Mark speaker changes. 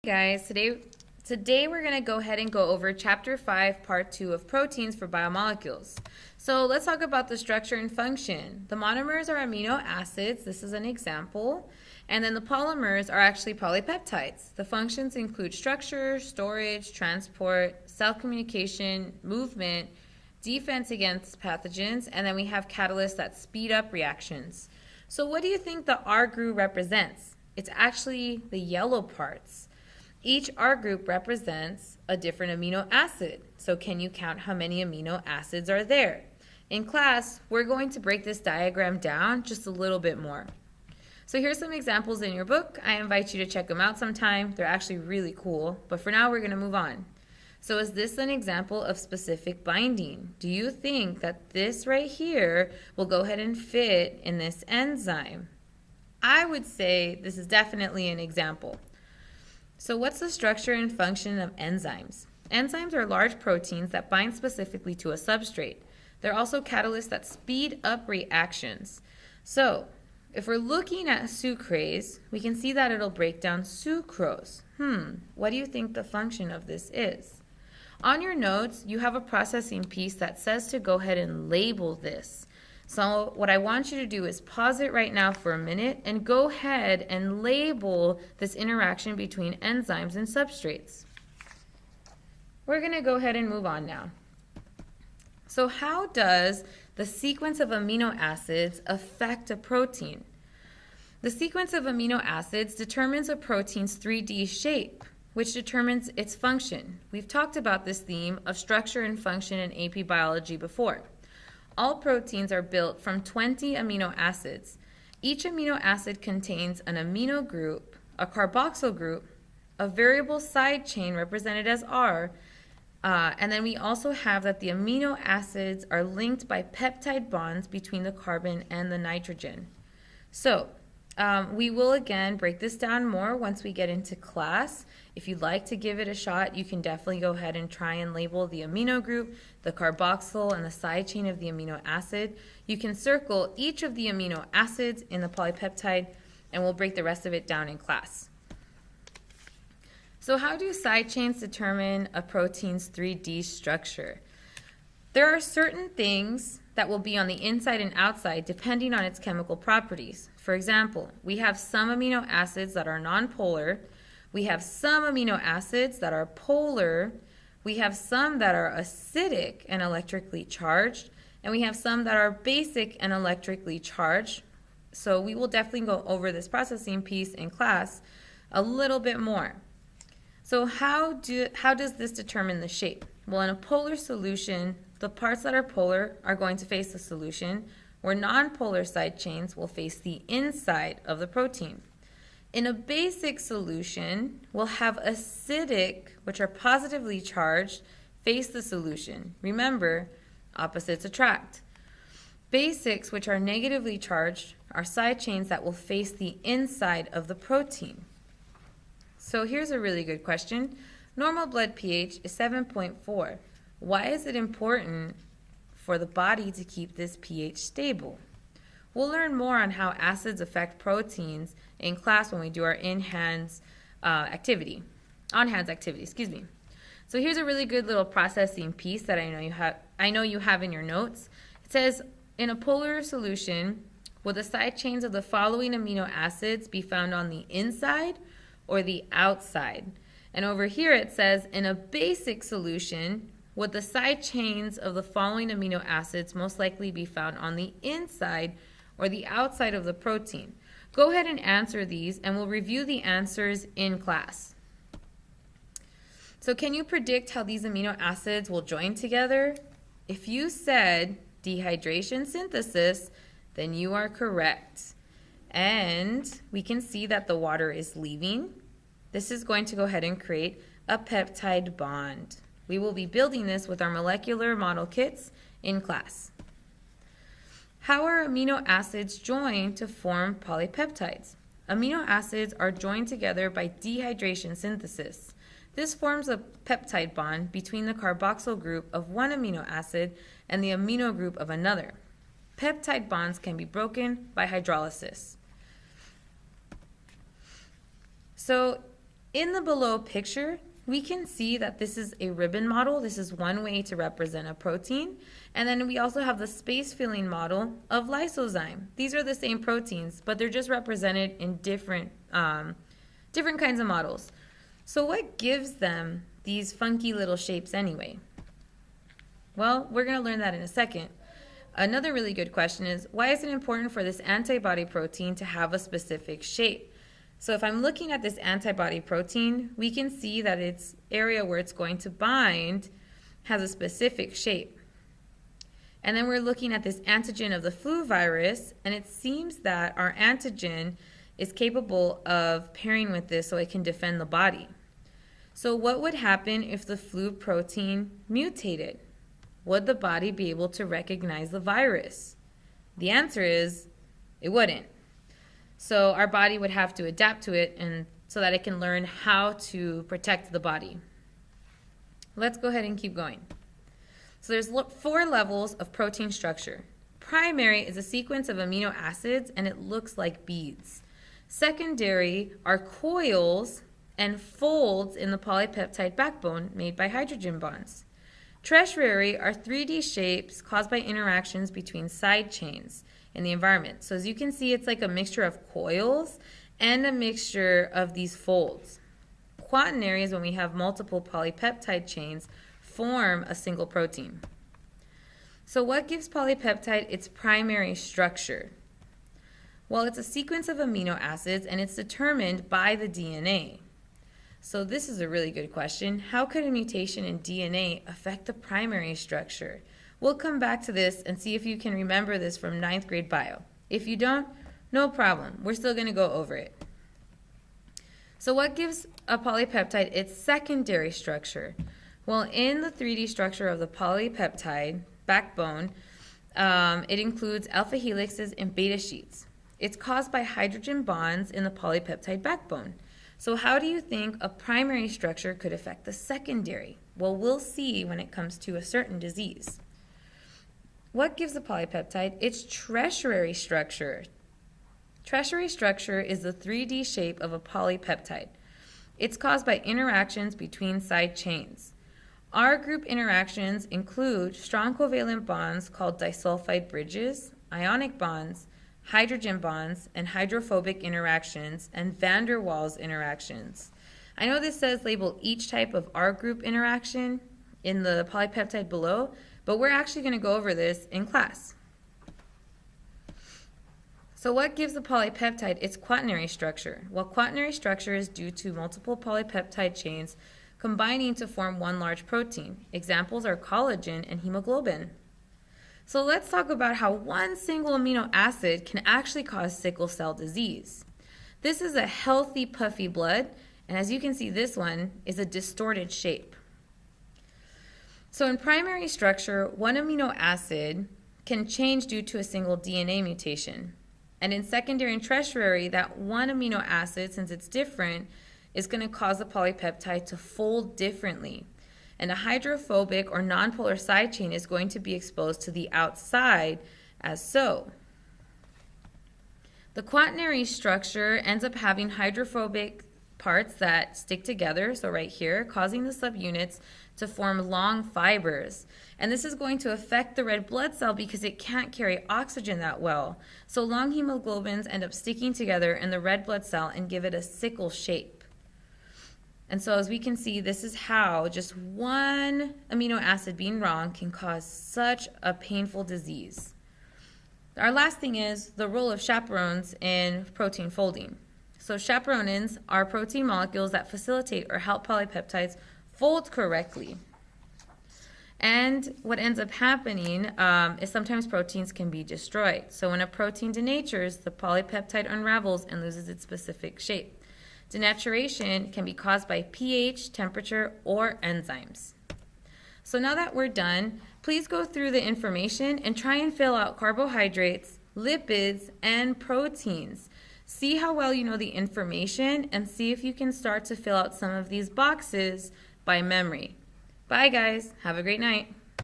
Speaker 1: Guys, today we're going to go ahead and go over chapter 5 part 2 of proteins for biomolecules. So let's talk about the structure and function. The monomers are amino acids, this is an example, and then the polymers are actually polypeptides. The functions include structure, storage, transport, cell communication, movement, defense against pathogens, and then we have catalysts that speed up reactions. So what do you think the R group represents? It's actually the yellow parts. Each R group represents a different amino acid. So can you count how many amino acids are there? In class, we're going to break this diagram down just a little bit more. So here's some examples in your book. I invite you to check them out sometime. They're actually really cool. But for now, we're going to move on. So is this an example of specific binding? Do you think that this right here will go ahead and fit in this enzyme? I would say this is definitely an example. So what's the structure and function of enzymes? Enzymes are large proteins that bind specifically to a substrate. They're also catalysts that speed up reactions. So if we're looking at sucrase, we can see that it'll break down sucrose. What do you think the function of this is? On your notes, you have a processing piece that says to go ahead and label this. So what I want you to do is pause it right now for a minute and go ahead and label this interaction between enzymes and substrates. We're going to go ahead and move on now. So how does the sequence of amino acids affect a protein? The sequence of amino acids determines a protein's 3D shape, which determines its function. We've talked about this theme of structure and function in AP biology before. All proteins are built from 20 amino acids. Each amino acid contains an amino group, a carboxyl group, a variable side chain represented as R, and then we also have that the amino acids are linked by peptide bonds between the carbon and the nitrogen. So we will again break this down more once we get into class. If you'd like to give it a shot, you can definitely go ahead and try and label the amino group, the carboxyl, and the side chain of the amino acid. You can circle each of the amino acids in the polypeptide, and we'll break the rest of it down in class. So how do side chains determine a protein's 3D structure? There are certain things that will be on the inside and outside depending on its chemical properties. For example, we have some amino acids that are nonpolar. We have some amino acids that are polar. We have some that are acidic and electrically charged. And we have some that are basic and electrically charged. So we will definitely go over this processing piece in class a little bit more. So how does this determine the shape? Well, in a polar solution, the parts that are polar are going to face the solution, where nonpolar side chains will face the inside of the protein. In a basic solution, we'll have acidic, which are positively charged, face the solution. Remember, opposites attract. Basics, which are negatively charged, are side chains that will face the inside of the protein. So here's a really good question. Normal blood pH is 7.4. Why is it important for the body to keep this pH stable? We'll learn more on how acids affect proteins in class when we do our on-hands activity, excuse me. So here's a really good little processing piece that I know you have in your notes. It says, in a polar solution, will the side chains of the following amino acids be found on the inside or the outside? And over here it says, in a basic solution, would the side chains of the following amino acids most likely be found on the inside or the outside of the protein? Go ahead and answer these, and we'll review the answers in class. So can you predict how these amino acids will join together? If you said dehydration synthesis, then you are correct. And we can see that the water is leaving. This is going to go ahead and create a peptide bond. We will be building this with our molecular model kits in class. How are amino acids joined to form polypeptides? Amino acids are joined together by dehydration synthesis. This forms a peptide bond between the carboxyl group of one amino acid and the amino group of another. Peptide bonds can be broken by hydrolysis. So In the below picture, we can see that this is a ribbon model. This is one way to represent a protein. And then we also have the space-filling model of lysozyme. These are the same proteins, but they're just represented in different kinds of models. So what gives them these funky little shapes anyway? Well, we're going to learn that in a second. Another really good question is, why is it important for this antibody protein to have a specific shape? So if I'm looking at this antibody protein, we can see that its area where it's going to bind has a specific shape. And then we're looking at this antigen of the flu virus, and it seems that our antigen is capable of pairing with this so it can defend the body. So what would happen if the flu protein mutated? Would the body be able to recognize the virus? The answer is it wouldn't. So our body would have to adapt to it and so that it can learn how to protect the body. Let's go ahead and keep going. So there's 4 levels of protein structure. Primary is a sequence of amino acids and it looks like beads. Secondary are coils and folds in the polypeptide backbone made by hydrogen bonds. Tertiary are 3D shapes caused by interactions between side chains in the environment. So as you can see, it's like a mixture of coils and a mixture of these folds. Quaternary is when we have multiple polypeptide chains form a single protein. So what gives polypeptide its primary structure? Well, it's a sequence of amino acids and it's determined by the DNA. So this is a really good question. How could a mutation in DNA affect the primary structure? We'll come back to this and see if you can remember this from 9th grade bio. If you don't, no problem. We're still going to go over it. So what gives a polypeptide its secondary structure? Well, in the 3D structure of the polypeptide backbone, it includes alpha helixes and beta sheets. It's caused by hydrogen bonds in the polypeptide backbone. So how do you think a primary structure could affect the secondary? Well, we'll see when it comes to a certain disease. What gives a polypeptide its tertiary structure? Tertiary structure is the 3D shape of a polypeptide. It's caused by interactions between side chains. R group interactions include strong covalent bonds called disulfide bridges, ionic bonds, hydrogen bonds, and hydrophobic interactions, and van der Waals interactions. I know this says label each type of R group interaction in the polypeptide below, but we're actually going to go over this in class. So what gives a polypeptide its quaternary structure? Well, quaternary structure is due to multiple polypeptide chains combining to form one large protein. Examples are collagen and hemoglobin. So let's talk about how one single amino acid can actually cause sickle cell disease. This is a healthy puffy blood, and as you can see, this one is a distorted shape. So in primary structure, one amino acid can change due to a single DNA mutation. And in secondary and tertiary, that one amino acid, since it's different, is going to cause the polypeptide to fold differently. And a hydrophobic or nonpolar side chain is going to be exposed to the outside as so. The quaternary structure ends up having hydrophobic parts that stick together, so right here, causing the subunits to form long fibers. And this is going to affect the red blood cell because it can't carry oxygen that well. So long hemoglobins end up sticking together in the red blood cell and give it a sickle shape. And so as we can see, this is how just one amino acid being wrong can cause such a painful disease. Our last thing is the role of chaperones in protein folding. So chaperonins are protein molecules that facilitate or help polypeptides fold correctly. And what ends up happening is sometimes proteins can be destroyed. So when a protein denatures, the polypeptide unravels and loses its specific shape. Denaturation can be caused by pH, temperature, or enzymes. So now that we're done, please go through the information and try and fill out carbohydrates, lipids, and proteins. See how well you know the information and see if you can start to fill out some of these boxes by memory. Bye guys, have a great night.